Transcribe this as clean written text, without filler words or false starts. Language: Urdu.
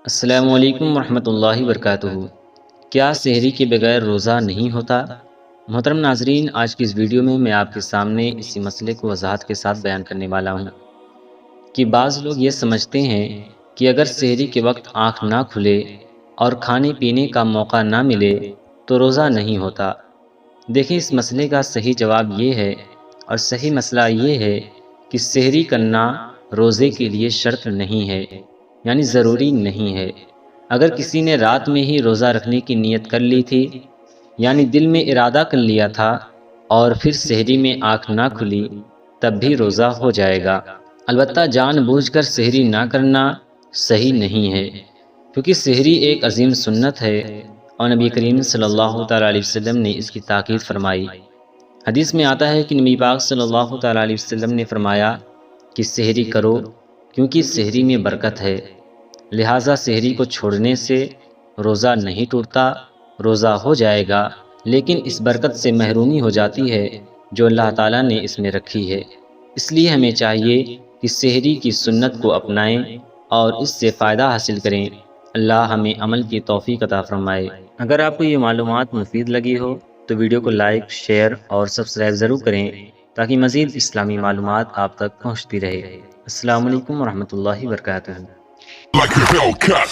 السلام علیکم ورحمۃ اللہ وبرکاتہ۔ کیا سحری کے بغیر روزہ نہیں ہوتا؟ محترم ناظرین، آج کی اس ویڈیو میں آپ کے سامنے اسی مسئلے کو وضاحت کے ساتھ بیان کرنے والا ہوں کہ بعض لوگ یہ سمجھتے ہیں کہ اگر سحری کے وقت آنکھ نہ کھلے اور کھانے پینے کا موقع نہ ملے تو روزہ نہیں ہوتا۔ دیکھیں، اس مسئلے کا صحیح جواب یہ ہے اور صحیح مسئلہ یہ ہے کہ سحری کرنا روزے کے لیے شرط نہیں ہے، یعنی ضروری نہیں ہے۔ اگر کسی نے رات میں ہی روزہ رکھنے کی نیت کر لی تھی، یعنی دل میں ارادہ کر لیا تھا اور پھر سحری میں آنکھ نہ کھلی، تب بھی روزہ ہو جائے گا۔ البتہ جان بوجھ کر سحری نہ کرنا صحیح نہیں ہے، کیونکہ سحری ایک عظیم سنت ہے اور نبی کریم صلی اللہ تعالیٰ علیہ وسلم نے اس کی تاکید فرمائی۔ حدیث میں آتا ہے کہ نبی پاک صلی اللہ تعالیٰ علیہ وسلم نے فرمایا کہ سحری کرو، کیونکہ سحری میں برکت ہے۔ لہٰذا سحری کو چھوڑنے سے روزہ نہیں ٹوٹتا، روزہ ہو جائے گا، لیکن اس برکت سے محرومی ہو جاتی ہے جو اللہ تعالیٰ نے اس میں رکھی ہے۔ اس لیے ہمیں چاہیے کہ سحری کی سنت کو اپنائیں اور اس سے فائدہ حاصل کریں۔ اللہ ہمیں عمل کی توفیق عطا فرمائے۔ اگر آپ کو یہ معلومات مفید لگی ہو تو ویڈیو کو لائک، شیئر اور سبسکرائب ضرور کریں تاکہ مزید اسلامی معلومات آپ تک پہنچتی رہے۔ السلام علیکم ورحمۃ اللہ وبرکاتہ۔ Like a Hellcat.